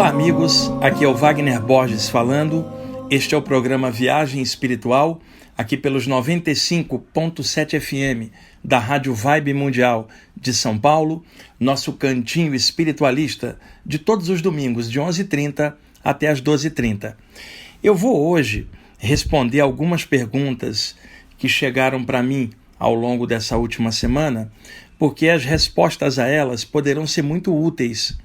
Olá amigos, aqui é o Wagner Borges falando. Este é o programa Viagem Espiritual, aqui pelos 95.7 FM da Rádio Vibe Mundial de São Paulo, nosso cantinho espiritualista de todos os domingos de 11h30 até as 12h30. Eu vou hoje responder algumas perguntas que chegaram para mim ao longo dessa última semana, porque as respostas a elas poderão ser muito úteis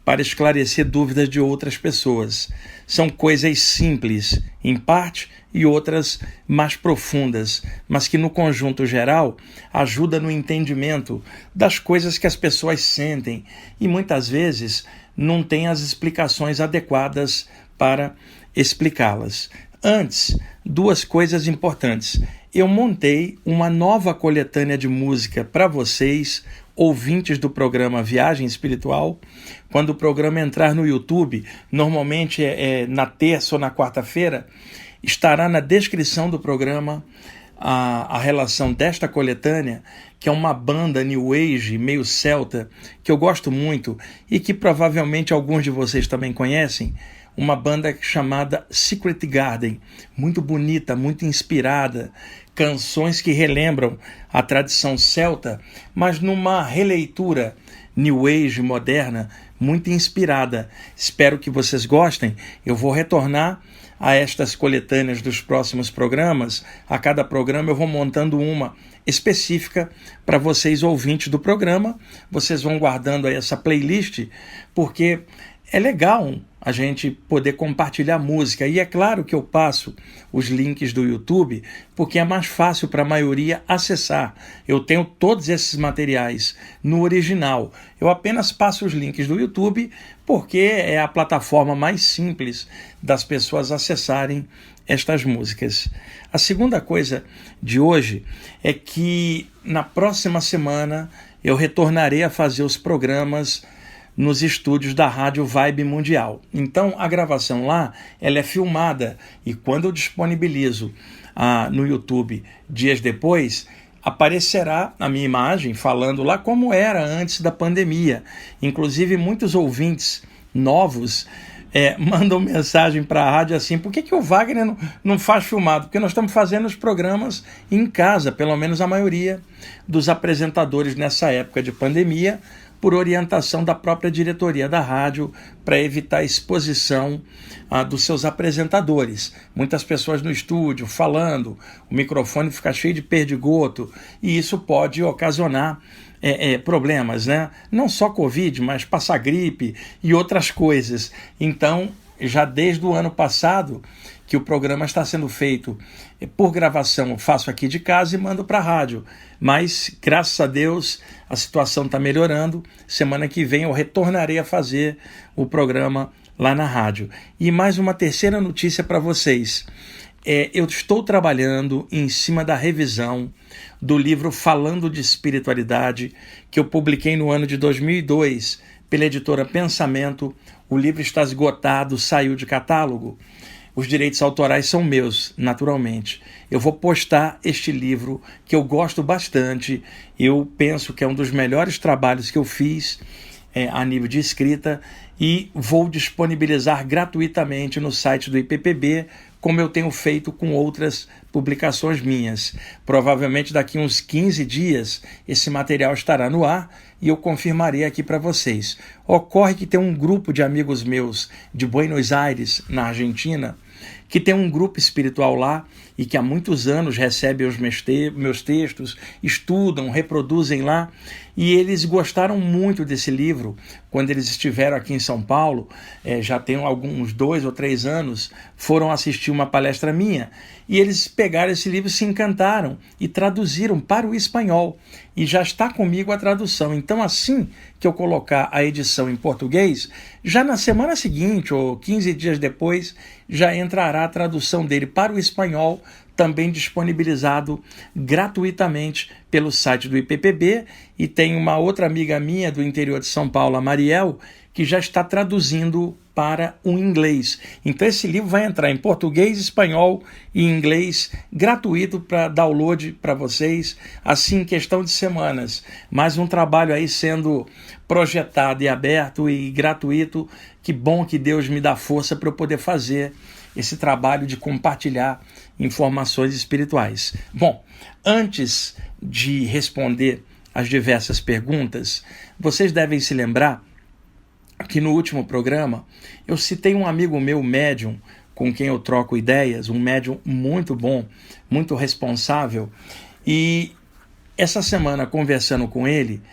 para esclarecer dúvidas de outras pessoas. São coisas simples, em parte, e outras mais profundas, mas que no conjunto geral ajuda no entendimento das coisas que as pessoas sentem e muitas vezes não têm as explicações adequadas para explicá-las. Antes, duas coisas importantes. Eu montei uma nova coletânea de música para vocês, ouvintes do programa Viagem Espiritual. Quando o programa entrar no YouTube, normalmente na terça ou na quarta-feira, estará na descrição do programa a relação desta coletânea, que é uma banda New Age, meio celta, que eu gosto muito e que provavelmente alguns de vocês também conhecem, uma banda chamada Secret Garden, muito bonita, muito inspirada, canções que relembram a tradição celta, mas numa releitura New Age moderna, muito inspirada. Espero que vocês gostem. Eu vou retornar a estas coletâneas dos próximos programas. A cada programa eu vou montando uma específica para vocês, ouvintes do programa. Vocês vão guardando aí essa playlist, porque é legal a gente poder compartilhar música. E é claro que eu passo os links do YouTube, porque é mais fácil para a maioria acessar. Eu tenho todos esses materiais no original. Eu apenas passo os links do YouTube, porque é a plataforma mais simples das pessoas acessarem estas músicas. A segunda coisa de hoje é que na próxima semana eu retornarei a fazer os programas nos estúdios da Rádio Vibe Mundial. Então, a gravação lá, ela é filmada, e quando eu disponibilizo no YouTube dias depois, aparecerá a minha imagem falando lá como era antes da pandemia. Inclusive, muitos ouvintes novos mandam mensagem para a rádio assim: por que o Wagner não faz filmado? Porque nós estamos fazendo os programas em casa, pelo menos a maioria dos apresentadores nessa época de pandemia, por orientação da própria diretoria da rádio, para evitar a exposição dos seus apresentadores. Muitas pessoas no estúdio falando, o microfone fica cheio de perdigoto, e isso pode ocasionar problemas, né? Não só Covid, mas passar gripe e outras coisas. Então, já desde o ano passado, que o programa está sendo feito por gravação, eu faço aqui de casa e mando para a rádio. Mas, graças a Deus, a situação está melhorando. Semana que vem eu retornarei a fazer o programa lá na rádio. E mais uma terceira notícia para vocês. Eu estou trabalhando em cima da revisão do livro Falando de Espiritualidade, que eu publiquei no ano de 2002 pela editora Pensamento. O livro está esgotado, saiu de catálogo. Os direitos autorais são meus, naturalmente. Eu vou postar este livro, que eu gosto bastante. Eu penso que é um dos melhores trabalhos que eu fiz a nível de escrita, e vou disponibilizar gratuitamente no site do IPPB, como eu tenho feito com outras publicações minhas. Provavelmente daqui uns 15 dias esse material estará no ar e eu confirmarei aqui para vocês. Ocorre que tem um grupo de amigos meus de Buenos Aires, na Argentina, que tem um grupo espiritual lá e que há muitos anos recebe os meus textos, estudam, reproduzem lá, e eles gostaram muito desse livro. Quando eles estiveram aqui em São Paulo, já tem alguns 2 ou 3 anos, foram assistir uma palestra minha, e eles pegaram esse livro, se encantaram e traduziram para o espanhol, e já está comigo a tradução. Então, assim que eu colocar a edição em português, já na semana seguinte, ou 15 dias depois, já entrará a tradução dele para o espanhol, também disponibilizado gratuitamente pelo site do IPPB. E tem uma outra amiga minha do interior de São Paulo, a Mariel, que já está traduzindo para o inglês. Então esse livro vai entrar em português, espanhol e inglês, gratuito para download para vocês, assim em questão de semanas. Mais um trabalho aí sendo projetado e aberto e gratuito. Que bom que Deus me dá força para eu poder fazer esse trabalho de compartilhar informações espirituais. Bom, antes de responder as diversas perguntas, vocês devem se lembrar que no último programa eu citei um amigo meu, médium, com quem eu troco ideias, um médium muito bom, muito responsável, e essa semana, conversando com ele,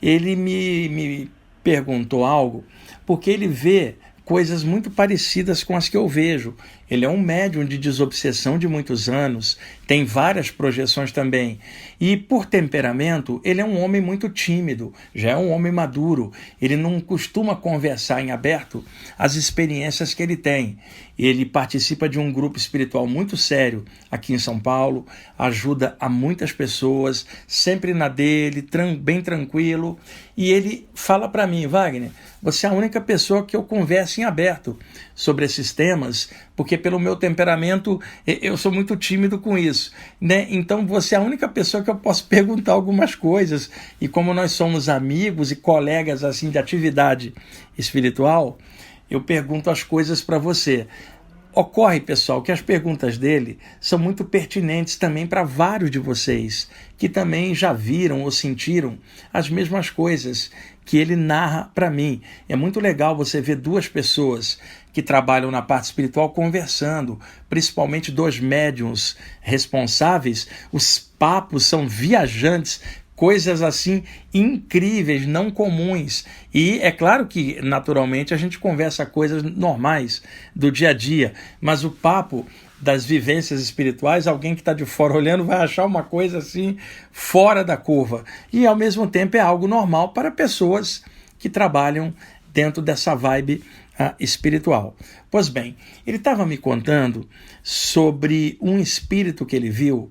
ele me perguntou algo, porque ele vê coisas muito parecidas com as que eu vejo. Ele é um médium de desobsessão de muitos anos, tem várias projeções também. E, por temperamento, ele é um homem muito tímido, já é um homem maduro. Ele não costuma conversar em aberto as experiências que ele tem. Ele participa de um grupo espiritual muito sério aqui em São Paulo, ajuda a muitas pessoas, sempre na dele, bem tranquilo. E ele fala para mim: Wagner, você é a única pessoa que eu converso em aberto sobre esses temas, porque pelo meu temperamento eu sou muito tímido com isso, né? Então você é a única pessoa que eu posso perguntar algumas coisas, e como nós somos amigos e colegas assim de atividade espiritual, eu pergunto as coisas para você. Ocorre, pessoal, que as perguntas dele são muito pertinentes também para vários de vocês que também já viram ou sentiram as mesmas coisas que ele narra para mim. É muito legal você ver duas pessoas que trabalham na parte espiritual conversando, principalmente dois médiuns responsáveis. Os papos são viajantes, coisas assim incríveis, não comuns. E é claro que, naturalmente, a gente conversa coisas normais do dia a dia, mas o papo das vivências espirituais, alguém que está de fora olhando vai achar uma coisa assim fora da curva. E, ao mesmo tempo, é algo normal para pessoas que trabalham dentro dessa vibe espiritual. Pois bem, ele estava me contando sobre um espírito que ele viu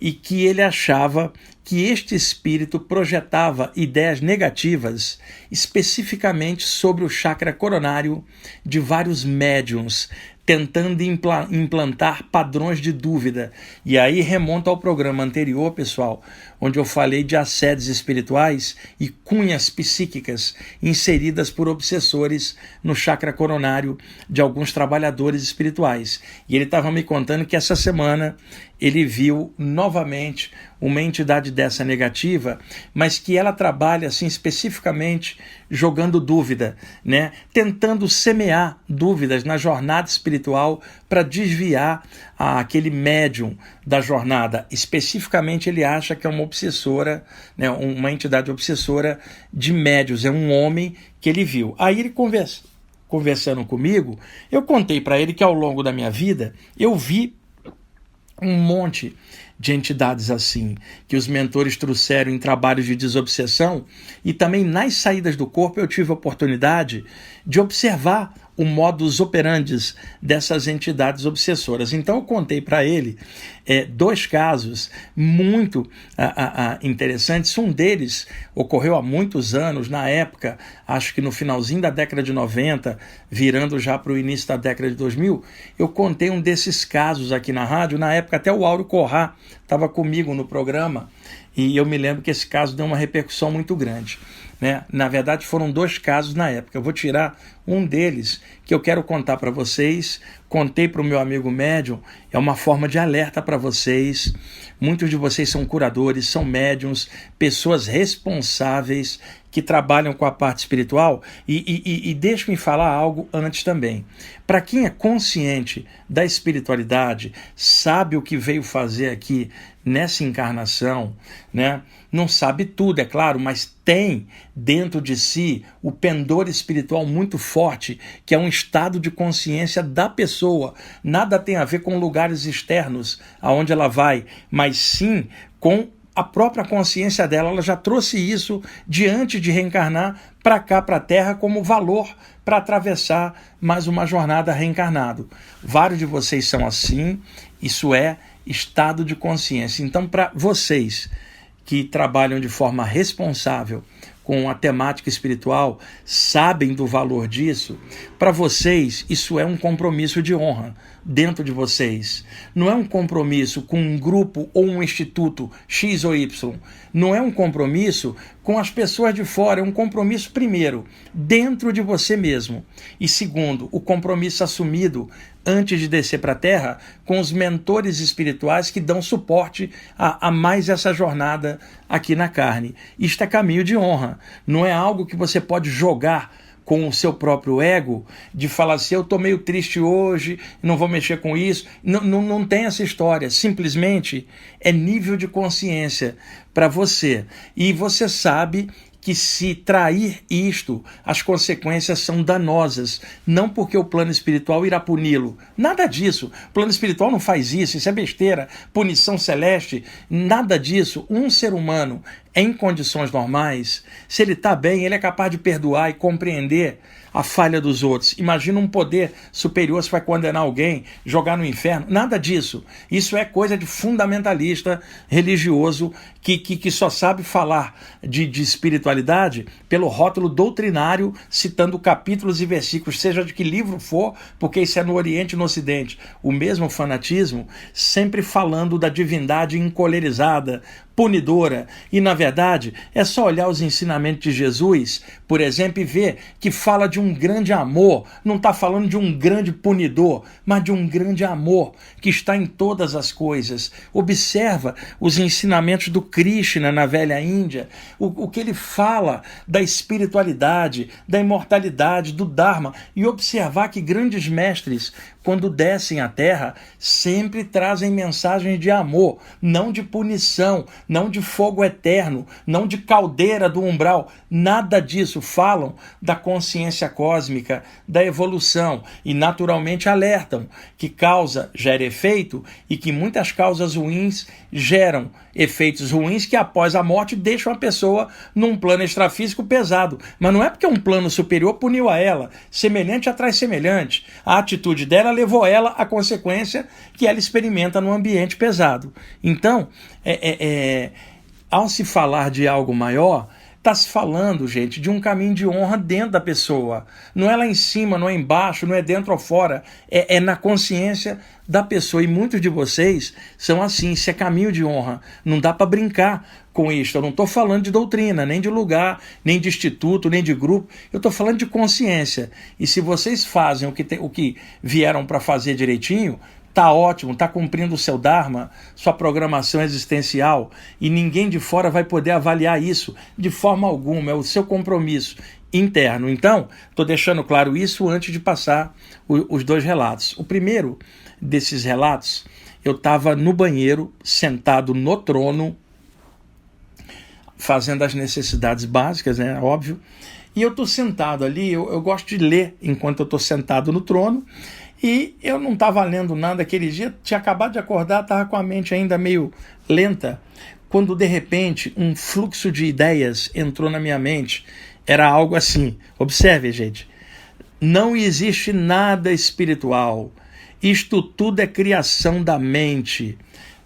e que ele achava que este espírito projetava ideias negativas, especificamente sobre o chakra coronário de vários médiuns, tentando implantar padrões de dúvida. E aí remonta ao programa anterior, pessoal, onde eu falei de assédios espirituais e cunhas psíquicas inseridas por obsessores no chakra coronário de alguns trabalhadores espirituais. E ele estava me contando que essa semana ele viu novamente uma entidade dessa negativa, mas que ela trabalha assim especificamente jogando dúvida, né? Tentando semear dúvidas na jornada espiritual para desviar aquele médium da jornada. Especificamente ele acha que é uma obsessora, né? Uma entidade obsessora de médiuns, é um homem que ele viu. Aí ele conversando comigo, eu contei para ele que ao longo da minha vida eu vi um monte de entidades assim, que os mentores trouxeram em trabalhos de desobsessão, e também nas saídas do corpo eu tive a oportunidade de observar o modus operandi dessas entidades obsessoras. Então eu contei para ele dois casos muito interessantes. Um deles ocorreu há muitos anos, na época, acho que no finalzinho da década de 90, virando já para o início da década de 2000, eu contei um desses casos aqui na rádio. Na época até o Áureo Corrá estava comigo no programa, e eu me lembro que esse caso deu uma repercussão muito grande, né? Na verdade foram dois casos na época. Eu vou tirar um deles que eu quero contar para vocês. Contei para o meu amigo médium, é uma forma de alerta para vocês. Muitos de vocês são curadores, são médiums, pessoas responsáveis que trabalham com a parte espiritual. E deixe-me falar algo antes também. Para quem é consciente da espiritualidade, sabe o que veio fazer aqui nessa encarnação, né? Não sabe tudo, é claro, mas tem dentro de si o pendor espiritual muito forte, que é um estado de consciência da pessoa. Nada tem a ver com lugares externos aonde ela vai, mas sim com a própria consciência dela. Ela já trouxe isso diante de reencarnar para cá, para a Terra, como valor para atravessar mais uma jornada reencarnado. Vários de vocês são assim, isso é estado de consciência. Então, para vocês que trabalham de forma responsável com a temática espiritual sabem do valor disso. Para vocês, isso é um compromisso de honra dentro de vocês. Não é um compromisso com um grupo ou um instituto X ou Y. Não é um compromisso com as pessoas de fora. É um compromisso, primeiro, dentro de você mesmo. E segundo, o compromisso assumido antes de descer para a Terra com os mentores espirituais que dão suporte a mais essa jornada aqui na carne. Isto é caminho de honra. Não é algo que você pode jogar com o seu próprio ego, de falar assim, eu estou meio triste hoje, não vou mexer com isso. Não tem essa história. Simplesmente é nível de consciência para você. E você sabe que se trair isto, as consequências são danosas. Não porque o plano espiritual irá puni-lo. Nada disso. O plano espiritual não faz isso. Isso é besteira. Punição celeste. Nada disso. Um ser humano, em condições normais, se ele está bem, ele é capaz de perdoar e compreender a falha dos outros. Imagina um poder superior se vai condenar alguém, jogar no inferno. Nada disso. Isso é coisa de fundamentalista religioso que só sabe falar de espiritualidade pelo rótulo doutrinário, citando capítulos e versículos, seja de que livro for, porque isso é no Oriente e no Ocidente. O mesmo fanatismo, sempre falando da divindade encolerizada, punidora. E, na verdade, é só olhar os ensinamentos de Jesus, por exemplo, e ver que fala de um grande amor. Não está falando de um grande punidor, mas de um grande amor que está em todas as coisas. Observa os ensinamentos do Krishna na velha Índia, o que ele fala da espiritualidade, da imortalidade, do Dharma, e observar que grandes mestres, quando descem à Terra, sempre trazem mensagens de amor, não de punição, não de fogo eterno, não de caldeira do umbral, nada disso. Falam da consciência cósmica, da evolução e naturalmente alertam que causa gera efeito e que muitas causas ruins geram efeitos ruins que após a morte deixam a pessoa num plano extrafísico pesado. Mas não é porque um plano superior puniu a ela, semelhante atrai semelhante. A atitude dela levou ela à consequência que ela experimenta no ambiente pesado. Então, ao se falar de algo maior, está se falando, gente, de um caminho de honra dentro da pessoa. Não é lá em cima, não é embaixo, não é dentro ou fora. É na consciência da pessoa. E muitos de vocês são assim. Isso é caminho de honra. Não dá para brincar com isso. Eu não estou falando de doutrina, nem de lugar, nem de instituto, nem de grupo. Eu estou falando de consciência. E se vocês fazem o que vieram para fazer direitinho, está ótimo, está cumprindo o seu Dharma, sua programação existencial, e ninguém de fora vai poder avaliar isso de forma alguma, é o seu compromisso interno. Então, estou deixando claro isso antes de passar os dois relatos. O primeiro desses relatos, eu estava no banheiro, sentado no trono, fazendo as necessidades básicas, né, óbvio, e eu estou sentado ali, eu gosto de ler enquanto eu estou sentado no trono, e eu não estava lendo nada aquele dia, tinha acabado de acordar, estava com a mente ainda meio lenta, quando de repente um fluxo de ideias entrou na minha mente. Era algo assim, observe, gente, não existe nada espiritual, isto tudo é criação da mente.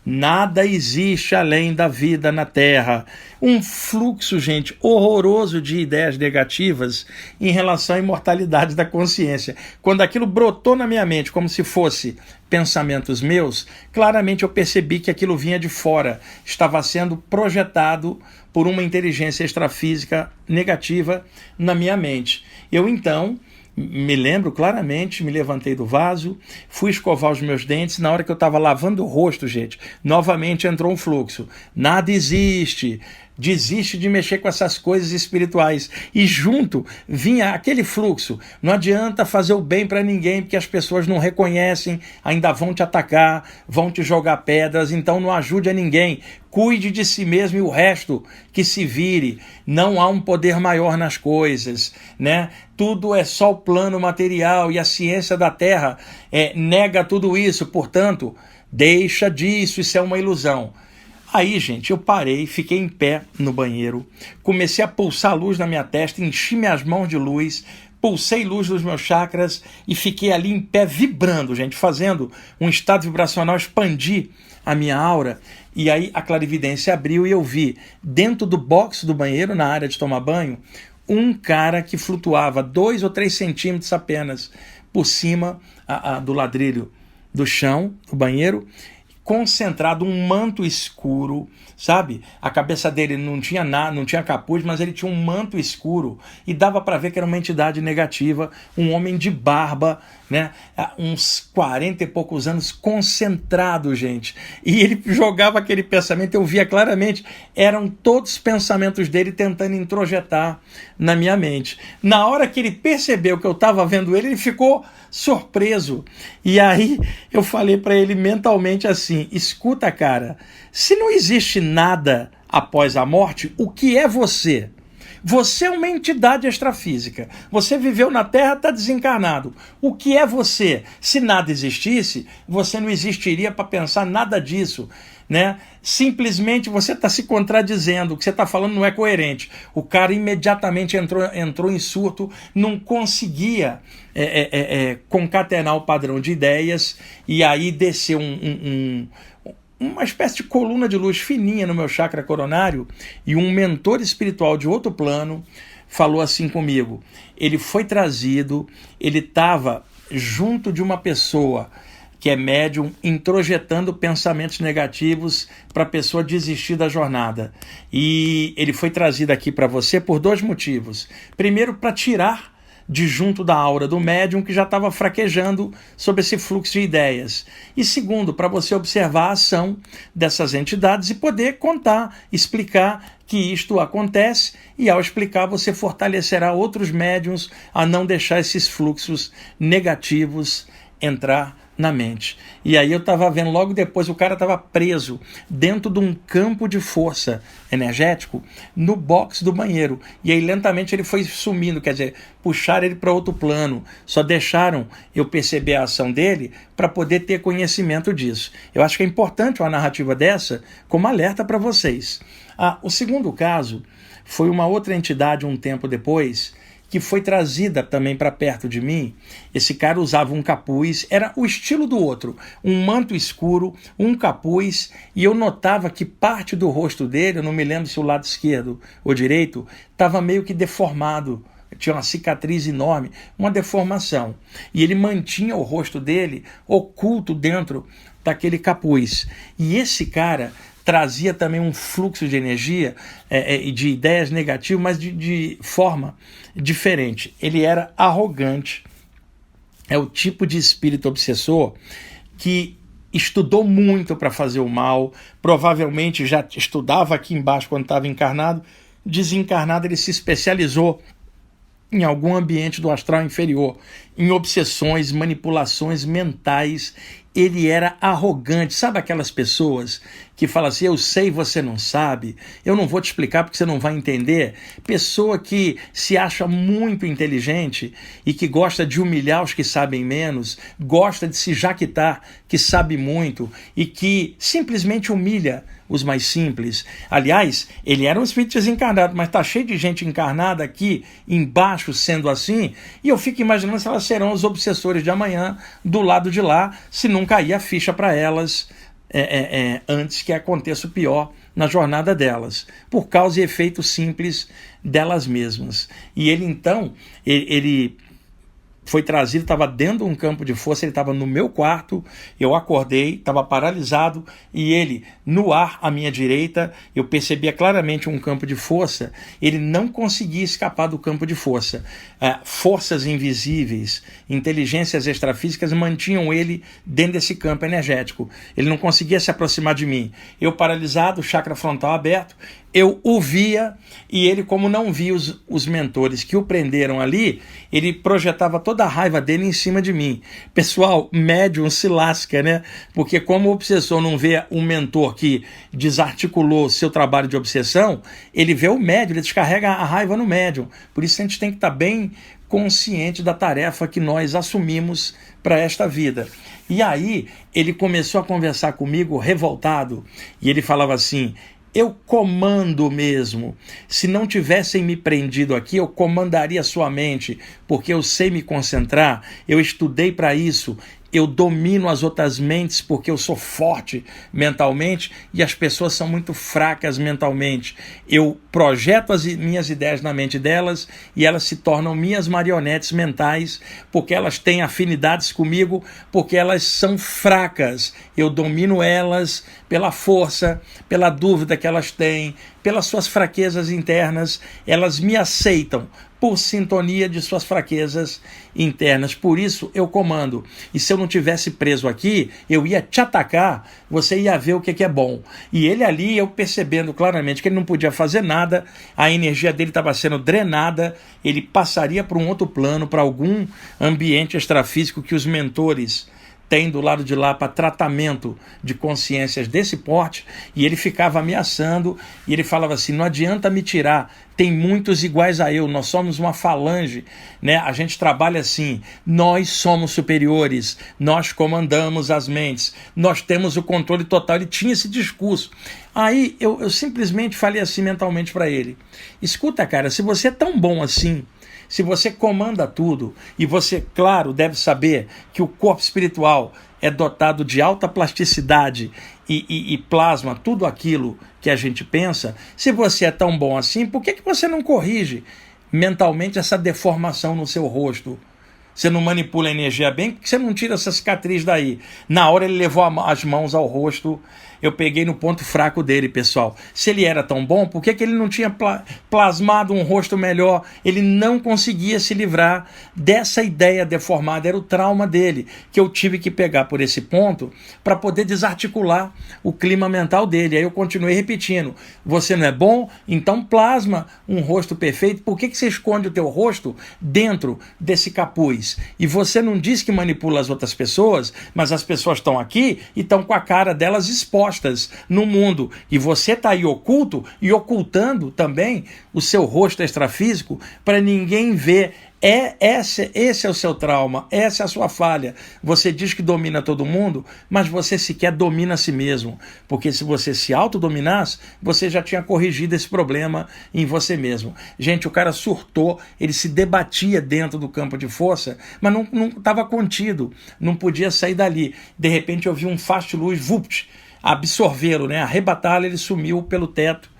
Nada existe além da vida na Terra. Um fluxo, gente, horroroso de ideias negativas em relação à imortalidade da consciência. Quando aquilo brotou na minha mente como se fosse pensamentos meus, claramente eu percebi que aquilo vinha de fora. Estava sendo projetado por uma inteligência extrafísica negativa na minha mente. Eu, então, me lembro claramente, me levantei do vaso, fui escovar os meus dentes, na hora que eu estava lavando o rosto, gente, novamente entrou um fluxo. Nada existe, desiste de mexer com essas coisas espirituais. E junto vinha aquele fluxo. Não adianta fazer o bem para ninguém, porque as pessoas não reconhecem, ainda vão te atacar, vão te jogar pedras, então não ajude a ninguém. Cuide de si mesmo e o resto que se vire. Não há um poder maior nas coisas, né? Tudo é só o plano material e a ciência da Terra nega tudo isso. Portanto, deixa disso, isso é uma ilusão. Aí, gente, eu parei, fiquei em pé no banheiro, comecei a pulsar a luz na minha testa, enchi minhas mãos de luz, pulsei luz dos meus chakras e fiquei ali em pé vibrando, gente, fazendo um estado vibracional expandir a minha aura. E aí a clarividência abriu e eu vi dentro do box do banheiro, na área de tomar banho, um cara que flutuava 2 ou 3 centímetros apenas por cima do ladrilho do chão do banheiro, concentrado, um manto escuro, sabe? A cabeça dele não tinha nada, não tinha capuz, mas ele tinha um manto escuro e dava para ver que era uma entidade negativa, um homem de barba, né? Uns 40 e poucos anos, concentrado, gente. E ele jogava aquele pensamento, eu via claramente, eram todos os pensamentos dele tentando introjetar na minha mente. Na hora que ele percebeu que eu estava vendo ele ficou surpreso. E aí eu falei para ele mentalmente assim: escuta, cara, se não existe nada após a morte, o que é você? Você é uma entidade extrafísica. Você viveu na Terra, está desencarnado. O que é você? Se nada existisse, você não existiria para pensar nada disso, né? Simplesmente você está se contradizendo, o que você está falando não é coerente. O cara imediatamente entrou em surto, não conseguia concatenar o padrão de ideias, e aí desceu uma espécie de coluna de luz fininha no meu chakra coronário, e um mentor espiritual de outro plano falou assim comigo. Ele foi trazido, ele estava junto de uma pessoa que é médium, introjetando pensamentos negativos para a pessoa desistir da jornada. E ele foi trazido aqui para você por 2 motivos. Primeiro, para tirar de junto da aura do médium que já estava fraquejando sobre esse fluxo de ideias. E segundo, para você observar a ação dessas entidades e poder contar, explicar que isto acontece, e ao explicar você fortalecerá outros médiums a não deixar esses fluxos negativos entrar na mente. E aí eu estava vendo, logo depois o cara estava preso dentro de um campo de força energético no box do banheiro, e aí lentamente ele foi sumindo, quer dizer, puxaram ele para outro plano, só deixaram eu perceber a ação dele para poder ter conhecimento disso. Eu acho que é importante uma narrativa dessa como alerta para vocês. O segundo caso foi uma outra entidade um tempo depois, que foi trazida também para perto de mim. Esse cara usava um capuz, era o estilo do outro, um manto escuro, um capuz, e eu notava que parte do rosto dele, eu não me lembro se o lado esquerdo ou direito, estava meio que deformado, tinha uma cicatriz enorme, uma deformação. E ele mantinha o rosto dele oculto dentro daquele capuz. E esse cara trazia também um fluxo de energia e de ideias negativas, mas de forma diferente. Ele era arrogante, é o tipo de espírito obsessor que estudou muito para fazer o mal, provavelmente já estudava aqui embaixo quando estava encarnado, desencarnado ele se especializou em algum ambiente do astral inferior, em obsessões, manipulações mentais. Ele era arrogante, sabe aquelas pessoas que falam assim, eu sei, você não sabe, eu não vou te explicar porque você não vai entender. Pessoa que se acha muito inteligente e que gosta de humilhar os que sabem menos, gosta de se jaquitar que sabe muito e que simplesmente humilha os mais simples. Aliás, ele era um espírito desencarnado, mas está cheio de gente encarnada aqui embaixo sendo assim, e eu fico imaginando se elas serão os obsessores de amanhã do lado de lá, se não cair a ficha para elas antes que aconteça o pior na jornada delas, por causa e efeito simples delas mesmas. E ele então, ele foi trazido, estava dentro de um campo de força, ele estava no meu quarto, eu acordei, estava paralisado, e ele, no ar à minha direita, eu percebia claramente um campo de força, ele não conseguia escapar do campo de força. Forças invisíveis, inteligências extrafísicas mantinham ele dentro desse campo energético. Ele não conseguia se aproximar de mim. Eu paralisado, o chakra frontal aberto, eu o via, e ele, como não via os mentores que o prenderam ali, ele projetava toda a raiva dele em cima de mim. Pessoal, médium se lasca, né? Porque como o obsessor não vê um mentor que desarticulou seu trabalho de obsessão, ele vê o médium, ele descarrega a raiva no médium. Por isso a gente tem que estar bem consciente da tarefa que nós assumimos para esta vida. E aí ele começou a conversar comigo revoltado, e ele falava assim, eu comando mesmo. Se não tivessem me prendido aqui, eu comandaria a sua mente, porque eu sei me concentrar, eu estudei para isso. Eu domino as outras mentes porque eu sou forte mentalmente e as pessoas são muito fracas mentalmente. Eu projeto as minhas ideias na mente delas e elas se tornam minhas marionetes mentais porque elas têm afinidades comigo, porque elas são fracas. Eu domino elas pela força, pela dúvida que elas têm, pelas suas fraquezas internas. Elas me aceitam por sintonia de suas fraquezas internas. Por isso eu comando. E se eu não tivesse preso aqui, eu ia te atacar, você ia ver o que é bom. E ele ali, eu percebendo claramente que ele não podia fazer nada, a energia dele estava sendo drenada, ele passaria para um outro plano, para algum ambiente extrafísico que os mentores tem do lado de lá para tratamento de consciências desse porte, e ele ficava ameaçando, e ele falava assim, não adianta me tirar, tem muitos iguais a eu, nós somos uma falange, né? A gente trabalha assim, nós somos superiores, nós comandamos as mentes, nós temos o controle total. Ele tinha esse discurso. Aí eu simplesmente falei assim mentalmente para ele, escuta cara, se você é tão bom assim, se você comanda tudo, e você, claro, deve saber que o corpo espiritual é dotado de alta plasticidade e plasma tudo aquilo que a gente pensa, se você é tão bom assim, por que você não corrige mentalmente essa deformação no seu rosto? Você não manipula a energia bem, por que você não tira essa cicatriz daí? Na hora ele levou as mãos ao rosto, eu peguei no ponto fraco dele, pessoal. Se ele era tão bom, por que ele não tinha plasmado um rosto melhor? Ele não conseguia se livrar dessa ideia deformada, era o trauma dele, que eu tive que pegar por esse ponto para poder desarticular o clima mental dele. Aí eu continuei repetindo, você não é bom? Então plasma um rosto perfeito. Por que você esconde o teu rosto dentro desse capuz? E você não diz que manipula as outras pessoas, mas as pessoas estão aqui e estão com a cara delas expostas no mundo, e você está aí oculto e ocultando também o seu rosto extrafísico para ninguém ver. Esse é o seu trauma, essa é a sua falha. Você diz que domina todo mundo, mas você sequer domina a si mesmo, porque se você se autodominasse, você já tinha corrigido esse problema em você mesmo. Gente, o cara surtou, ele se debatia dentro do campo de força, mas não estava contido, não podia sair dali. De repente eu vi um faz de luz, vupt, absorvê-lo, né? Arrebatá-lo, ele sumiu pelo teto.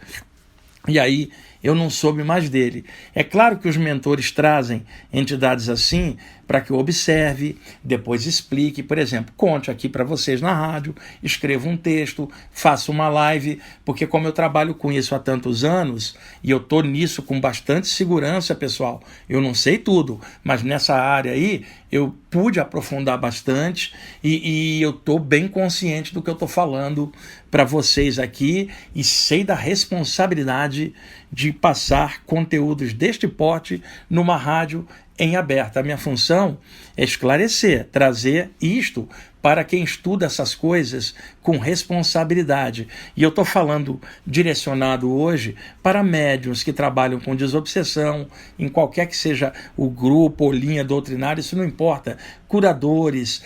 E aí eu não soube mais dele. É claro que os mentores trazem entidades assim para que eu observe, depois explique, por exemplo, conte aqui para vocês na rádio, escreva um texto, faça uma live, porque como eu trabalho com isso há tantos anos, e eu estou nisso com bastante segurança, pessoal, eu não sei tudo, mas nessa área aí eu pude aprofundar bastante e eu estou bem consciente do que eu estou falando para vocês aqui e sei da responsabilidade de passar conteúdos deste porte numa rádio em aberto. A minha função é esclarecer, trazer isto para quem estuda essas coisas com responsabilidade. E eu estou falando direcionado hoje para médiuns que trabalham com desobsessão, em qualquer que seja o grupo ou linha doutrinária, isso não importa. Curadores,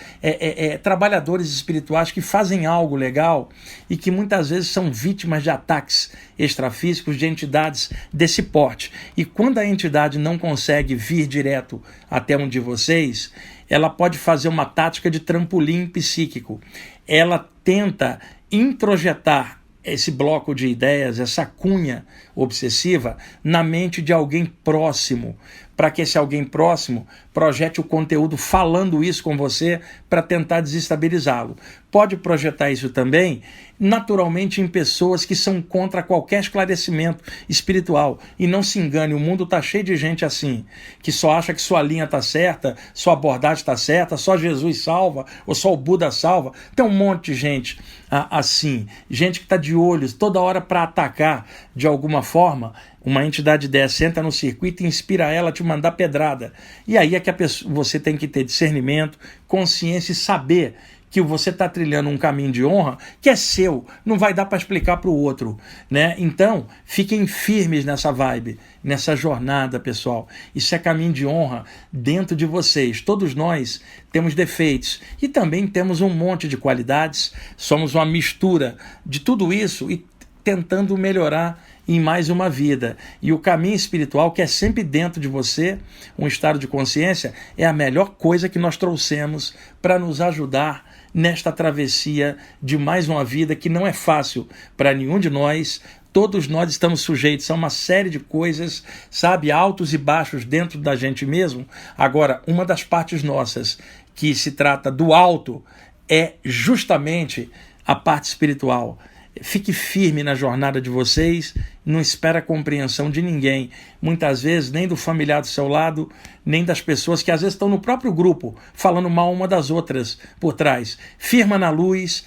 trabalhadores espirituais que fazem algo legal e que muitas vezes são vítimas de ataques extrafísicos de entidades desse porte. E quando a entidade não consegue vir direto até um de vocês, ela pode fazer uma tática de trampolim psíquico. Ela tenta introjetar esse bloco de ideias, essa cunha obsessiva, na mente de alguém próximo, para que esse alguém próximo projete o conteúdo falando isso com você para tentar desestabilizá-lo. Pode projetar isso também, naturalmente, em pessoas que são contra qualquer esclarecimento espiritual. E não se engane, o mundo está cheio de gente assim, que só acha que sua linha está certa, sua abordagem está certa, só Jesus salva, ou só o Buda salva. Tem um monte de gente assim, gente que está de olhos toda hora para atacar de alguma forma. Uma entidade dessa entra no circuito e inspira ela a te mandar pedrada. E aí é que você tem que ter discernimento, consciência e saber que você está trilhando um caminho de honra que é seu, não vai dar para explicar para o outro, né? Então, fiquem firmes nessa vibe, nessa jornada, pessoal. Isso é caminho de honra dentro de vocês. Todos nós temos defeitos e também temos um monte de qualidades, somos uma mistura de tudo isso e tentando melhorar em mais uma vida. E o caminho espiritual, que é sempre dentro de você, um estado de consciência, é a melhor coisa que nós trouxemos para nos ajudar nesta travessia de mais uma vida que não é fácil para nenhum de nós. Todos nós estamos sujeitos a uma série de coisas, sabe, altos e baixos dentro da gente mesmo. Agora, uma das partes nossas que se trata do alto é justamente a parte espiritual. Fique firme na jornada de vocês, não espera a compreensão de ninguém, muitas vezes nem do familiar do seu lado, nem das pessoas que às vezes estão no próprio grupo, falando mal uma das outras por trás. Firma na luz,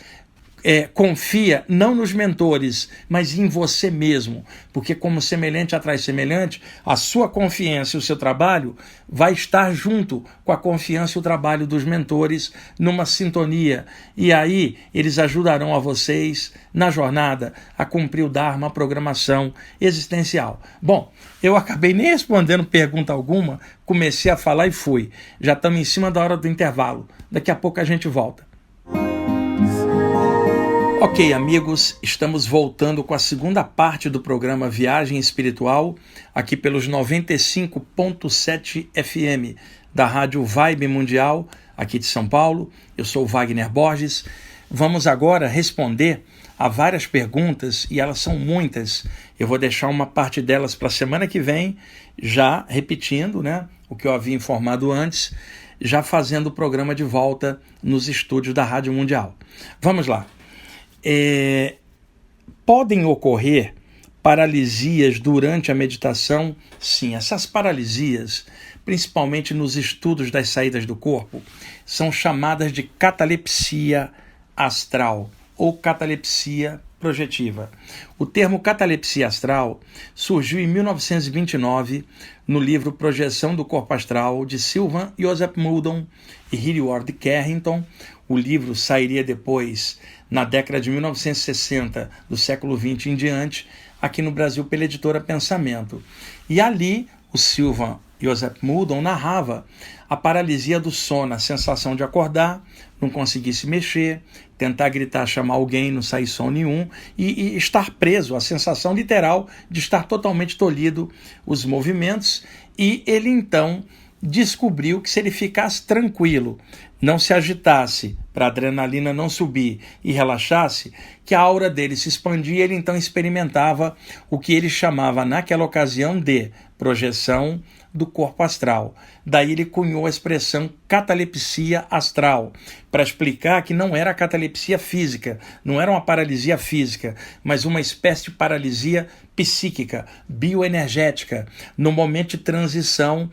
confia não nos mentores, mas em você mesmo, porque como semelhante atrai semelhante, a sua confiança e o seu trabalho vai estar junto com a confiança e o trabalho dos mentores numa sintonia, e aí eles ajudarão a vocês na jornada a cumprir o Dharma, a programação existencial. Bom, eu acabei nem respondendo pergunta alguma, comecei a falar e fui. Já estamos em cima da hora do intervalo, daqui a pouco a gente volta. Ok, amigos, estamos voltando com a segunda parte do programa Viagem Espiritual, aqui pelos 95.7 FM da Rádio Vibe Mundial, aqui de São Paulo. Eu sou Wagner Borges. Vamos agora responder a várias perguntas, e elas são muitas. Eu vou deixar uma parte delas para a semana que vem, já repetindo, né, o que eu havia informado antes, já fazendo o programa de volta nos estúdios da Rádio Mundial. Vamos lá. Podem ocorrer paralisias durante a meditação? Sim, essas paralisias, principalmente nos estudos das saídas do corpo, são chamadas de catalepsia astral ou catalepsia projetiva. O termo catalepsia astral surgiu em 1929 no livro Projeção do Corpo Astral, de Sylvan Joseph Muldon e Hilliard Carrington. O livro sairia depois, na década de 1960, do século XX em diante, aqui no Brasil pela editora Pensamento. E ali, o Sylvan Joseph Muldon narrava a paralisia do sono, a sensação de acordar, não conseguir se mexer, tentar gritar, chamar alguém, não sair som nenhum, e estar preso, a sensação literal de estar totalmente tolhido os movimentos. E ele então descobriu que se ele ficasse tranquilo, não se agitasse para a adrenalina não subir e relaxasse, que a aura dele se expandia. Ele então experimentava o que ele chamava naquela ocasião de projeção do corpo astral. Daí ele cunhou a expressão catalepsia astral, para explicar que não era catalepsia física, não era uma paralisia física, mas uma espécie de paralisia psíquica, bioenergética, no momento de transição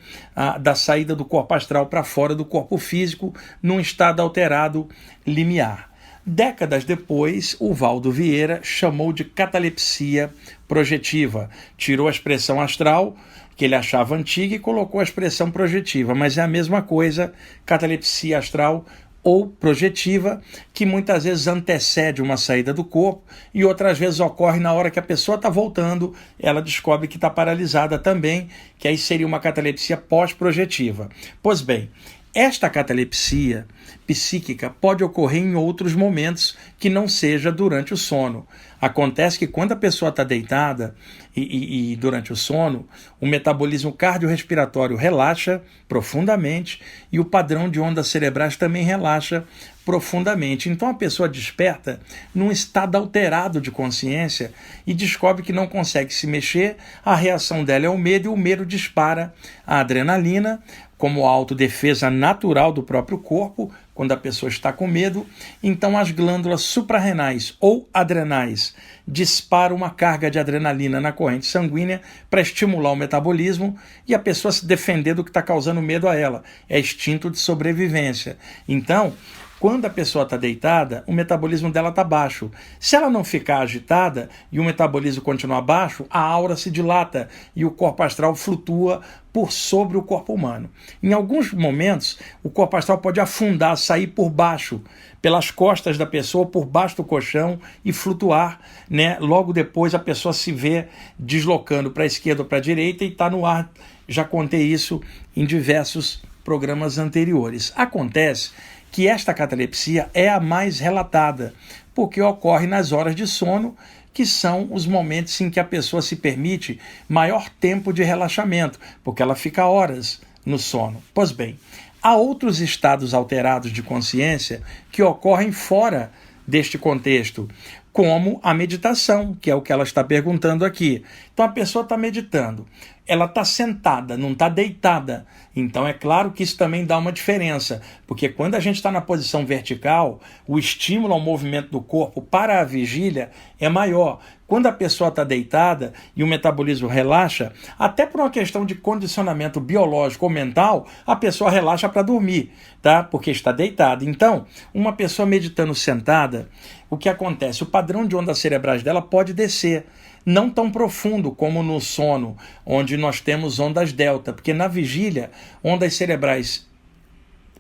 da saída do corpo astral para fora do corpo físico, num estado alterado limiar. Décadas depois, o Valdo Vieira chamou de catalepsia projetiva, tirou a expressão astral, que ele achava antiga, e colocou a expressão projetiva, mas é a mesma coisa, catalepsia astral ou projetiva, que muitas vezes antecede uma saída do corpo e outras vezes ocorre na hora que a pessoa está voltando, ela descobre que está paralisada também, que aí seria uma catalepsia pós-projetiva. Pois bem, esta catalepsia psíquica pode ocorrer em outros momentos que não seja durante o sono. Acontece que quando a pessoa está deitada e durante o sono, o metabolismo cardiorrespiratório relaxa profundamente e o padrão de ondas cerebrais também relaxa profundamente. Então a pessoa desperta num estado alterado de consciência e descobre que não consegue se mexer. A reação dela é o medo, e o medo dispara a adrenalina como autodefesa natural do próprio corpo, quando a pessoa está com medo. Então as glândulas suprarrenais ou adrenais disparam uma carga de adrenalina na corrente sanguínea para estimular o metabolismo e a pessoa se defender do que está causando medo a ela. É instinto de sobrevivência. Então, quando a pessoa está deitada, o metabolismo dela está baixo. Se ela não ficar agitada e o metabolismo continuar baixo, a aura se dilata e o corpo astral flutua por sobre o corpo humano. Em alguns momentos, o corpo astral pode afundar, sair por baixo, pelas costas da pessoa, por baixo do colchão e flutuar, né? Logo depois a pessoa se vê deslocando para a esquerda ou para a direita e está no ar. Já contei isso em diversos programas anteriores. Acontece que esta catalepsia é a mais relatada, porque ocorre nas horas de sono, que são os momentos em que a pessoa se permite maior tempo de relaxamento, porque ela fica horas no sono. Pois bem, há outros estados alterados de consciência que ocorrem fora deste contexto, como a meditação, que é o que ela está perguntando aqui. Então a pessoa está meditando, ela está sentada, não está deitada. Então é claro que isso também dá uma diferença, porque quando a gente está na posição vertical, o estímulo ao movimento do corpo para a vigília é maior. Quando a pessoa está deitada e o metabolismo relaxa, até por uma questão de condicionamento biológico ou mental, a pessoa relaxa para dormir, tá? Porque está deitada. Então, uma pessoa meditando sentada, o que acontece? O padrão de ondas cerebrais dela pode descer, não tão profundo como no sono, onde nós temos ondas delta, porque na vigília, ondas cerebrais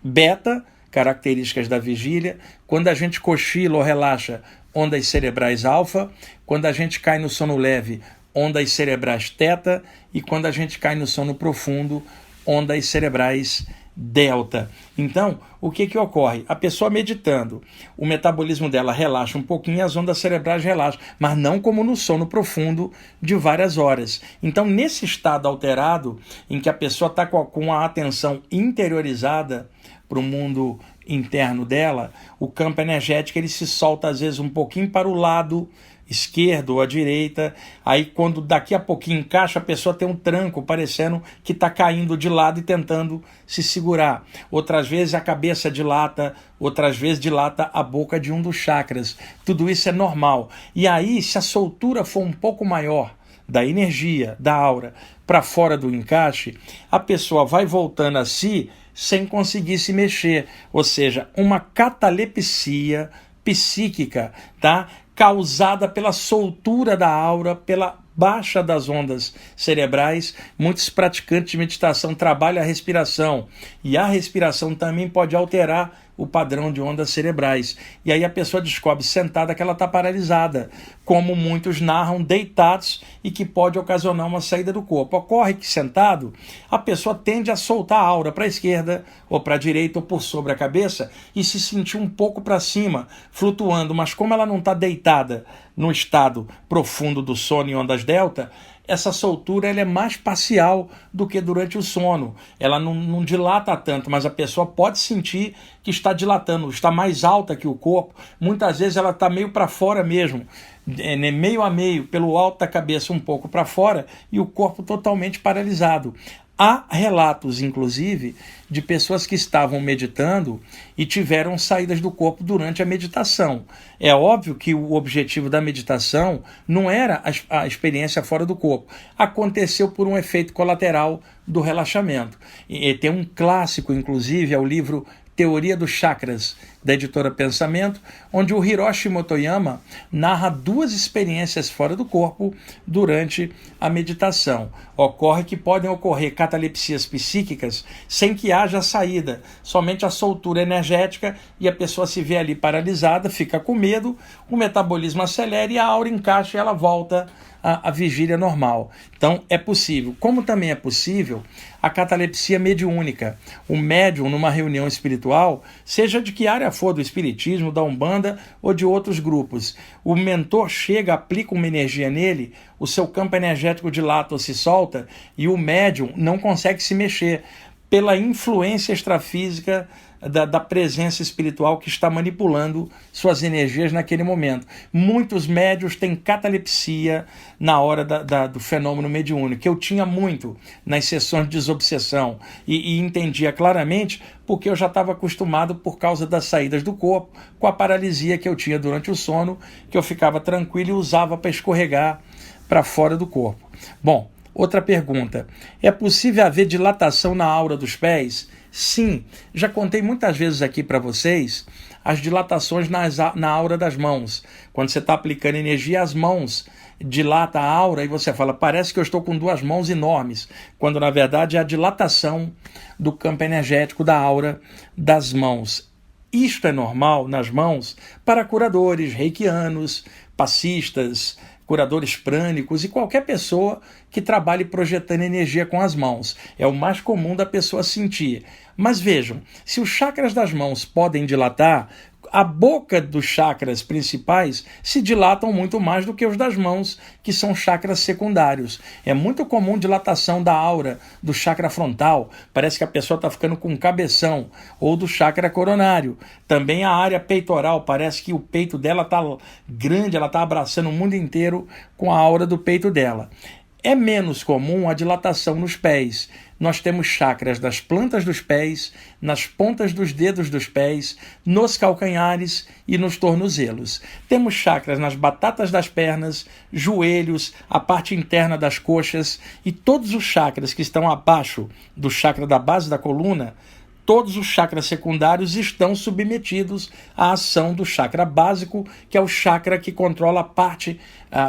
beta, características da vigília, quando a gente cochila ou relaxa, ondas cerebrais alfa, quando a gente cai no sono leve, ondas cerebrais teta, e quando a gente cai no sono profundo, ondas cerebrais delta. Então, o que ocorre? A pessoa meditando, o metabolismo dela relaxa um pouquinho, as ondas cerebrais relaxam, mas não como no sono profundo de várias horas. Então, nesse estado alterado, em que a pessoa está com a atenção interiorizada para o mundo interno dela, o campo energético ele se solta às vezes um pouquinho para o lado esquerdo ou à direita, aí quando daqui a pouquinho encaixa, a pessoa tem um tranco, parecendo que está caindo de lado e tentando se segurar. Outras vezes a cabeça dilata, outras vezes dilata a boca de um dos chakras. Tudo isso é normal. E aí, se a soltura for um pouco maior da energia, da aura, para fora do encaixe, a pessoa vai voltando a si sem conseguir se mexer. Ou seja, uma catalepsia psíquica, tá? Causada pela soltura da aura, pela baixa das ondas cerebrais. Muitos praticantes de meditação trabalham a respiração, e a respiração também pode alterar o padrão de ondas cerebrais. E aí a pessoa descobre sentada que ela está paralisada, como muitos narram deitados, e que pode ocasionar uma saída do corpo. Ocorre que sentado, a pessoa tende a soltar a aura para a esquerda, ou para a direita, ou por sobre a cabeça, e se sentir um pouco para cima, flutuando. Mas como ela não está deitada no estado profundo do sono em ondas delta, essa soltura ela é mais parcial do que durante o sono. Ela não dilata tanto, mas a pessoa pode sentir que está dilatando, está mais alta que o corpo. Muitas vezes ela está meio para fora mesmo, meio a meio, pelo alto da cabeça um pouco para fora, e o corpo totalmente paralisado. Há relatos, inclusive, de pessoas que estavam meditando e tiveram saídas do corpo durante a meditação. É óbvio que o objetivo da meditação não era a experiência fora do corpo. Aconteceu por um efeito colateral do relaxamento. E tem um clássico, inclusive, é o livro Teoria dos Chakras, da editora Pensamento, onde o Hiroshi Motoyama narra duas experiências fora do corpo durante a meditação. Ocorre que podem ocorrer catalepsias psíquicas sem que haja saída, somente a soltura energética, e a pessoa se vê ali paralisada, fica com medo, o metabolismo acelera e a aura encaixa e ela volta à vigília normal. Então é possível. Como também é possível a catalepsia mediúnica. O médium, numa reunião espiritual, seja de que área for do espiritismo, da Umbanda ou de outros grupos, o mentor chega, aplica uma energia nele, o seu campo energético dilata ou se solta, e o médium não consegue se mexer pela influência extrafísica da presença espiritual que está manipulando suas energias naquele momento. Muitos médiuns têm catalepsia na hora do fenômeno mediúnico, que eu tinha muito nas sessões de desobsessão, e entendia claramente porque eu já estava acostumado por causa das saídas do corpo, com a paralisia que eu tinha durante o sono, que eu ficava tranquilo e usava para escorregar para fora do corpo. Bom, outra pergunta. É possível haver dilatação na aura dos pés? Sim, já contei muitas vezes aqui para vocês as dilatações na aura das mãos. Quando você está aplicando energia, as mãos dilata a aura e você fala, parece que eu estou com duas mãos enormes, quando na verdade é a dilatação do campo energético da aura das mãos. Isto é normal nas mãos para curadores, reikianos, passistas, curadores prânicos e qualquer pessoa que trabalhe projetando energia com as mãos. É o mais comum da pessoa sentir. Mas vejam, se os chakras das mãos podem dilatar, a boca dos chakras principais se dilatam muito mais do que os das mãos, que são chakras secundários. É muito comum dilatação da aura do chakra frontal, parece que a pessoa está ficando com um cabeção, ou do chakra coronário. Também a área peitoral, parece que o peito dela está grande, ela está abraçando o mundo inteiro com a aura do peito dela. É menos comum a dilatação nos pés. Nós temos chakras das plantas dos pés, nas pontas dos dedos dos pés, nos calcanhares e nos tornozelos. Temos chakras nas batatas das pernas, joelhos, a parte interna das coxas e todos os chakras que estão abaixo do chakra da base da coluna. Todos os chakras secundários estão submetidos à ação do chakra básico, que é o chakra que controla a parte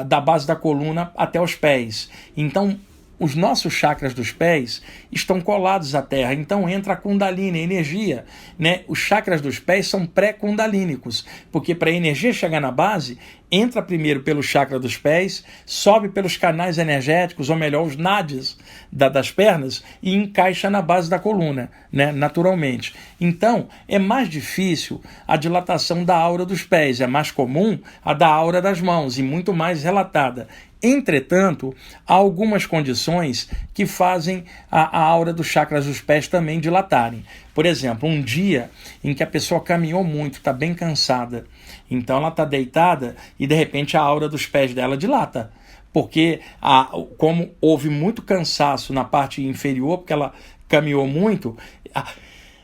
da base da coluna até os pés. Então, os nossos chakras dos pés estão colados à terra, então entra a Kundalini, a energia, né? Os chakras dos pés são pré-kundalínicos, porque para a energia chegar na base, entra primeiro pelo chakra dos pés, sobe pelos canais energéticos, ou melhor, os nadis das pernas, e encaixa na base da coluna, né? Naturalmente. Então, é mais difícil a dilatação da aura dos pés, é mais comum a da aura das mãos, e muito mais relatada. Entretanto, há algumas condições que fazem a aura dos chakras dos pés também dilatarem. Por exemplo, um dia em que a pessoa caminhou muito, está bem cansada, então ela está deitada e de repente a aura dos pés dela dilata. Porque como houve muito cansaço na parte inferior, porque ela caminhou muito,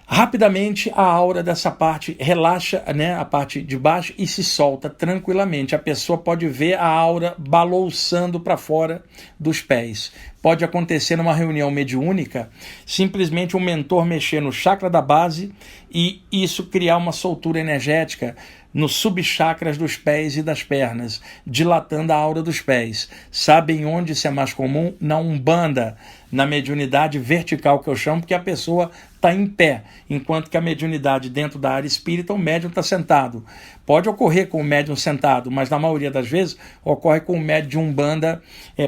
rapidamente a aura dessa parte relaxa, né, a parte de baixo, e se solta tranquilamente. A pessoa pode ver a aura balouçando para fora dos pés. Pode acontecer numa reunião mediúnica, simplesmente um mentor mexer no chakra da base e isso criar uma soltura energética nos subchakras dos pés e das pernas, dilatando a aura dos pés. Sabem onde isso é mais comum? Na Umbanda, na mediunidade vertical, que eu chamo, porque a pessoa está em pé, enquanto que a mediunidade dentro da área espírita, o médium está sentado. Pode ocorrer com o médium sentado, mas na maioria das vezes ocorre com o médium de Umbanda,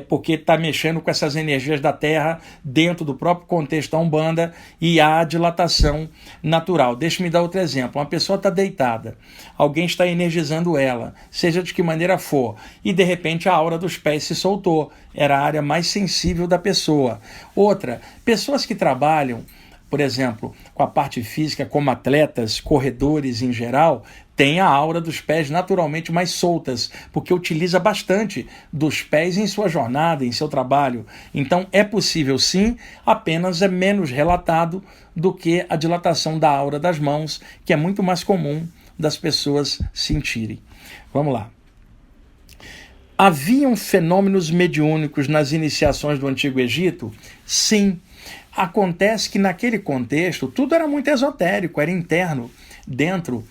porque está mexendo com essas energias da Terra dentro do próprio contexto da Umbanda e há dilatação natural. Deixa-me dar outro exemplo. Uma pessoa está deitada, alguém está energizando ela, seja de que maneira for, e de repente a aura dos pés se soltou. Era a área mais sensível da pessoa. Outra, pessoas que trabalham, por exemplo, com a parte física, como atletas, corredores em geral, tem a aura dos pés naturalmente mais soltas, porque utiliza bastante dos pés em sua jornada, em seu trabalho. Então é possível sim, apenas é menos relatado do que a dilatação da aura das mãos, que é muito mais comum das pessoas sentirem. Vamos lá. Haviam fenômenos mediúnicos nas iniciações do Antigo Egito? Sim. Acontece que naquele contexto tudo era muito esotérico, era interno, dentro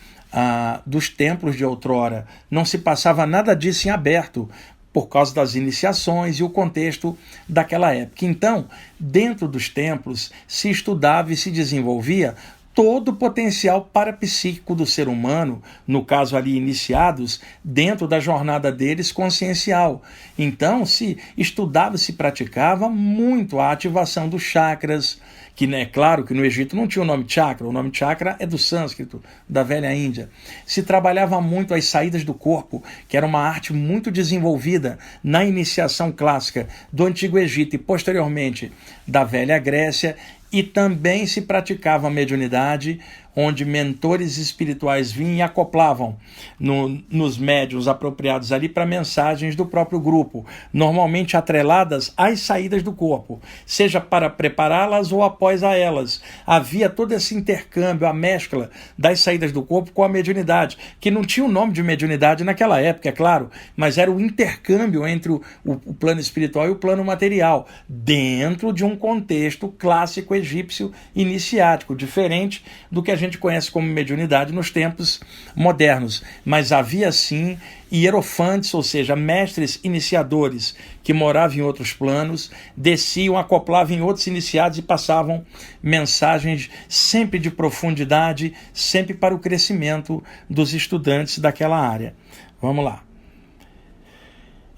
dos templos de outrora. Não se passava nada disso em aberto, por causa das iniciações e o contexto daquela época. Então, dentro dos templos, se estudava e se desenvolvia todo o potencial parapsíquico do ser humano, no caso ali iniciados, dentro da jornada deles consciencial. Então se estudava, se praticava muito a ativação dos chakras, que é claro que no Egito não tinha o nome chakra, o nome chakra é do sânscrito, da velha Índia. Se trabalhava muito as saídas do corpo, que era uma arte muito desenvolvida na iniciação clássica do Antigo Egito e posteriormente da velha Grécia, e também se praticava a mediunidade, onde mentores espirituais vinham e acoplavam nos médiuns apropriados ali para mensagens do próprio grupo, normalmente atreladas às saídas do corpo, seja para prepará-las ou após a elas. Havia todo esse intercâmbio, a mescla das saídas do corpo com a mediunidade, que não tinha o nome de mediunidade naquela época, é claro, mas era o intercâmbio entre o plano espiritual e o plano material, dentro de um contexto clássico egípcio iniciático, diferente do que a gente conhece como mediunidade nos tempos modernos. Mas havia sim hierofantes, ou seja, mestres iniciadores que moravam em outros planos, desciam, acoplavam em outros iniciados e passavam mensagens sempre de profundidade, sempre para o crescimento dos estudantes daquela área. Vamos lá.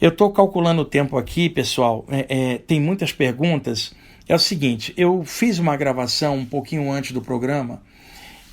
Eu estou calculando o tempo aqui, pessoal, tem muitas perguntas. É o seguinte, eu fiz uma gravação um pouquinho antes do programa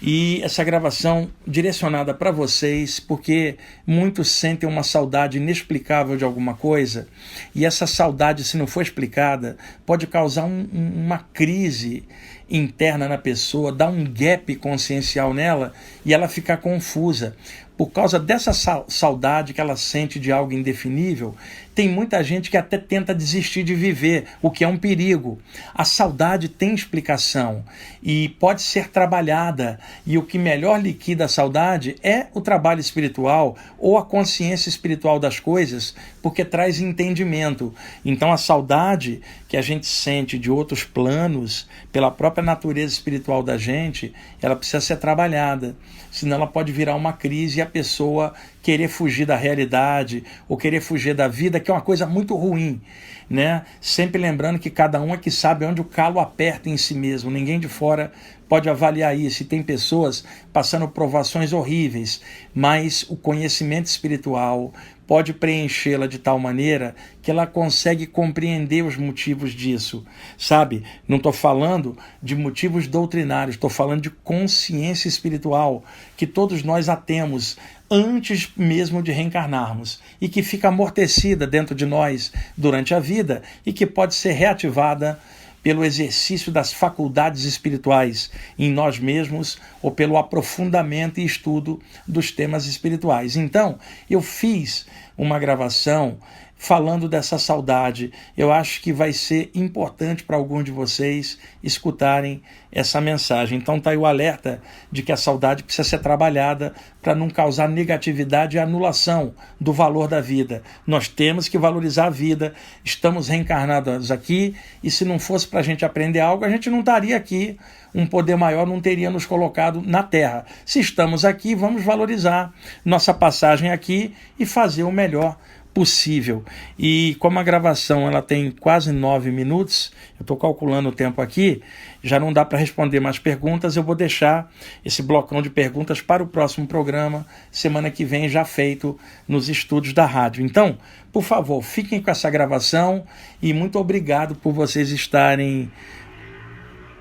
E essa gravação direcionada para vocês, porque muitos sentem uma saudade inexplicável de alguma coisa, e essa saudade, se não for explicada, pode causar uma crise interna na pessoa, dar um gap consciencial nela e ela ficar confusa. Por causa dessa saudade que ela sente de algo indefinível, tem muita gente que até tenta desistir de viver, o que é um perigo. A saudade tem explicação e pode ser trabalhada, e o que melhor liquida a saudade é o trabalho espiritual ou a consciência espiritual das coisas, porque traz entendimento. Então a saudade que a gente sente de outros planos, pela própria natureza espiritual da gente, ela precisa ser trabalhada, senão ela pode virar uma crise e a pessoa querer fugir da realidade ou querer fugir da vida, que é uma coisa muito ruim, né? Sempre lembrando que cada um é que sabe onde o calo aperta em si mesmo, ninguém de fora pode avaliar isso. E tem pessoas passando provações horríveis, mas o conhecimento espiritual pode preenchê-la de tal maneira que ela consegue compreender os motivos disso, sabe? Não estou falando de motivos doutrinários, estou falando de consciência espiritual, que todos nós a temos antes mesmo de reencarnarmos e que fica amortecida dentro de nós durante a vida e que pode ser reativada pelo exercício das faculdades espirituais em nós mesmos ou pelo aprofundamento e estudo dos temas espirituais. Então, eu fiz uma gravação falando dessa saudade. Eu acho que vai ser importante para alguns de vocês escutarem essa mensagem. Então está aí o alerta de que a saudade precisa ser trabalhada para não causar negatividade e anulação do valor da vida. Nós temos que valorizar a vida, estamos reencarnados aqui, e se não fosse para a gente aprender algo, a gente não estaria aqui. Um poder maior não teria nos colocado na Terra. Se estamos aqui, vamos valorizar nossa passagem aqui e fazer o melhor possível. E como a gravação ela tem quase 9 minutos, eu estou calculando o tempo aqui, já não dá para responder mais perguntas, eu vou deixar esse blocão de perguntas para o próximo programa, semana que vem, já feito nos estúdios da rádio. Então, por favor, fiquem com essa gravação e muito obrigado por vocês estarem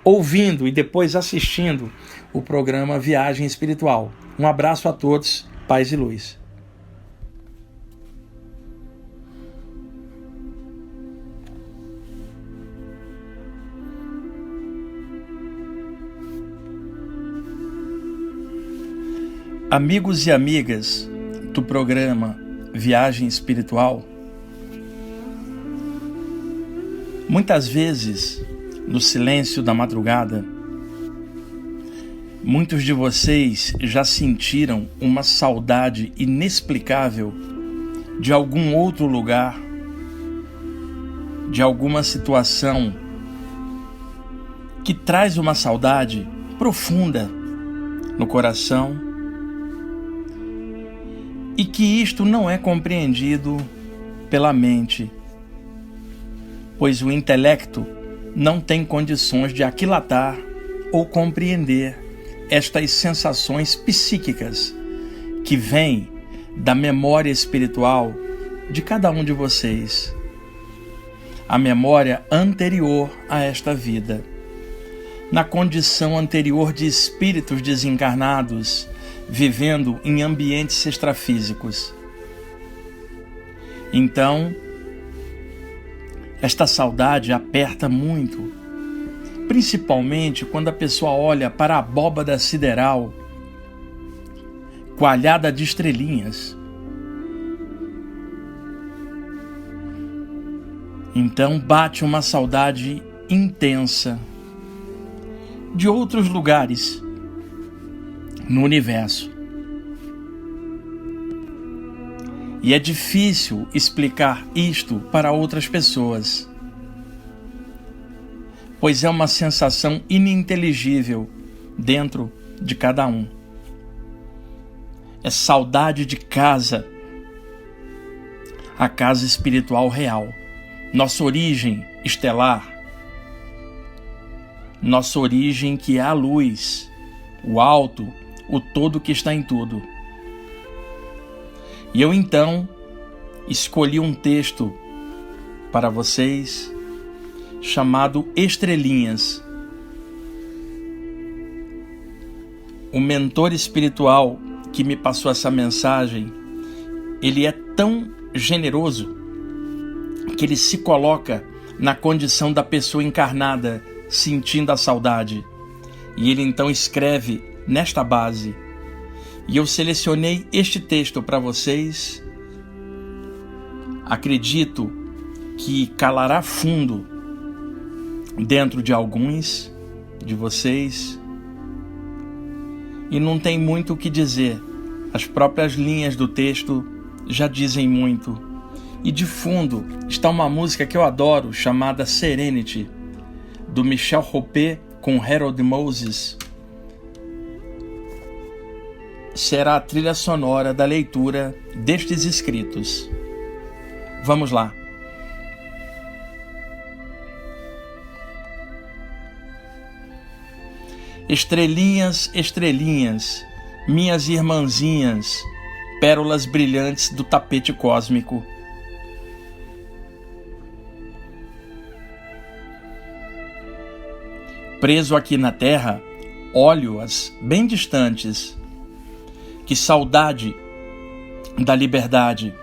ouvindo e depois assistindo o programa Viagem Espiritual. Um abraço a todos, paz e luz. Amigos e amigas do programa Viagem Espiritual, muitas vezes, no silêncio da madrugada, muitos de vocês já sentiram uma saudade inexplicável de algum outro lugar, de alguma situação que traz uma saudade profunda no coração, e que isto não é compreendido pela mente, pois o intelecto não tem condições de aquilatar ou compreender estas sensações psíquicas que vêm da memória espiritual de cada um de vocês, a memória anterior a esta vida, na condição anterior de espíritos desencarnados, vivendo em ambientes extrafísicos. Então, esta saudade aperta muito, principalmente quando a pessoa olha para a abóbada sideral, coalhada de estrelinhas. Então bate uma saudade intensa de outros lugares no universo. E é difícil explicar isto para outras pessoas, pois é uma sensação ininteligível dentro de cada um. É saudade de casa, a casa espiritual real, nossa origem estelar, nossa origem que é a luz, o alto, o todo que está em tudo. E eu então escolhi um texto para vocês chamado Estrelinhas, O mentor espiritual que me passou essa mensagem, ele é tão generoso que ele se coloca na condição da pessoa encarnada, sentindo a saudade. E ele então escreve nesta base. E eu selecionei este texto para vocês. Acredito que calará fundo dentro de alguns de vocês. E não tem muito o que dizer. As próprias linhas do texto já dizem muito. E de fundo está uma música que eu adoro, chamada Serenity, do Michel Roppé com Harold Moses. Será a trilha sonora da leitura destes escritos. Vamos lá. Estrelinhas, estrelinhas, minhas irmãzinhas, pérolas brilhantes do tapete cósmico. Preso aqui na terra, olho-as bem distantes. Que saudade da liberdade,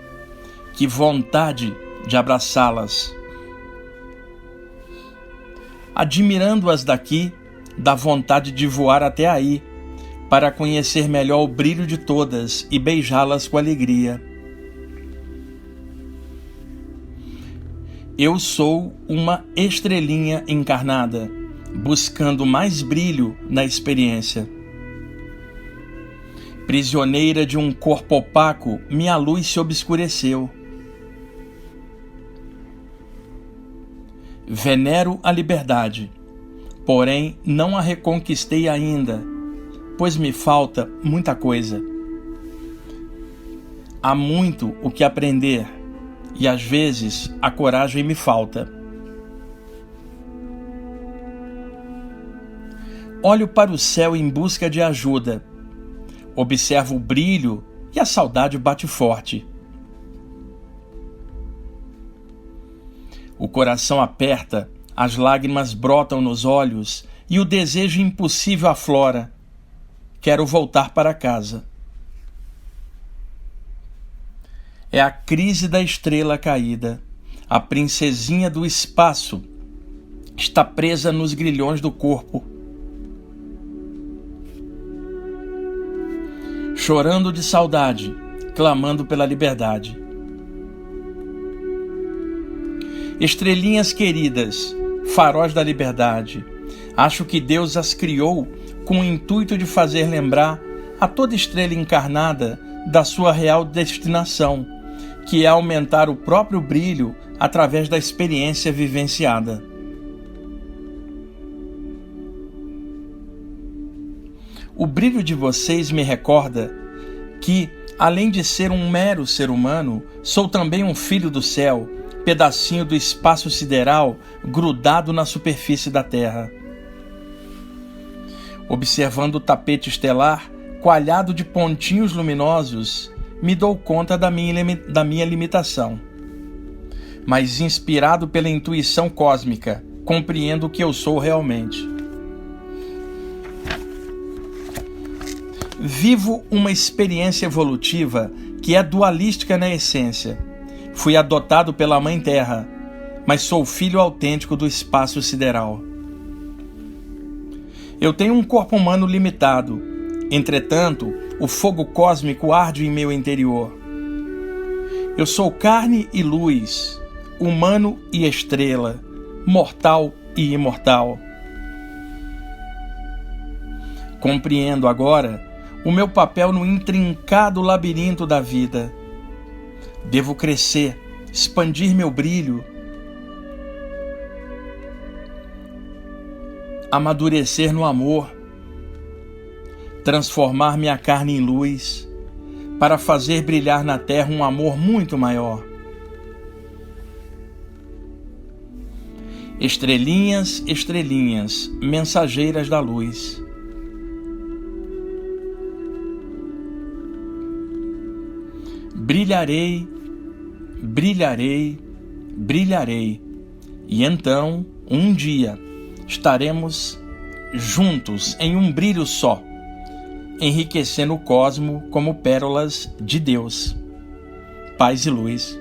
que vontade de abraçá-las. Admirando-as daqui, dá vontade de voar até aí, para conhecer melhor o brilho de todas e beijá-las com alegria. Eu sou uma estrelinha encarnada, buscando mais brilho na experiência. Prisioneira de um corpo opaco, minha luz se obscureceu. Venero a liberdade, porém não a reconquistei ainda, pois me falta muita coisa. Há muito o que aprender, e às vezes a coragem me falta. Olho para o céu em busca de ajuda. Observo o brilho e a saudade bate forte. O coração aperta, as lágrimas brotam nos olhos e o desejo impossível aflora. Quero voltar para casa. É a crise da estrela caída. A princesinha do espaço está presa nos grilhões do corpo. Chorando de saudade, clamando pela liberdade. Estrelinhas queridas, faróis da liberdade, acho que Deus as criou com o intuito de fazer lembrar a toda estrela encarnada da sua real destinação, que é aumentar o próprio brilho através da experiência vivenciada. O brilho de vocês me recorda que, além de ser um mero ser humano, sou também um filho do céu, pedacinho do espaço sideral grudado na superfície da Terra. Observando o tapete estelar, coalhado de pontinhos luminosos, me dou conta da minha limitação. Mas, inspirado pela intuição cósmica, compreendo o que eu sou realmente. Vivo uma experiência evolutiva que é dualística na essência. Fui adotado pela Mãe Terra, mas sou filho autêntico do espaço sideral. Eu tenho um corpo humano limitado. Entretanto, o fogo cósmico arde em meu interior. Eu sou carne e luz, humano e estrela, mortal e imortal. Compreendo agora o meu papel no intrincado labirinto da vida. Devo crescer, expandir meu brilho, amadurecer no amor, transformar minha carne em luz, para fazer brilhar na terra um amor muito maior. Estrelinhas, estrelinhas, mensageiras da luz. Brilharei, brilharei, brilharei, e então, um dia, estaremos juntos em um brilho só, enriquecendo o cosmo como pérolas de Deus. Paz e luz.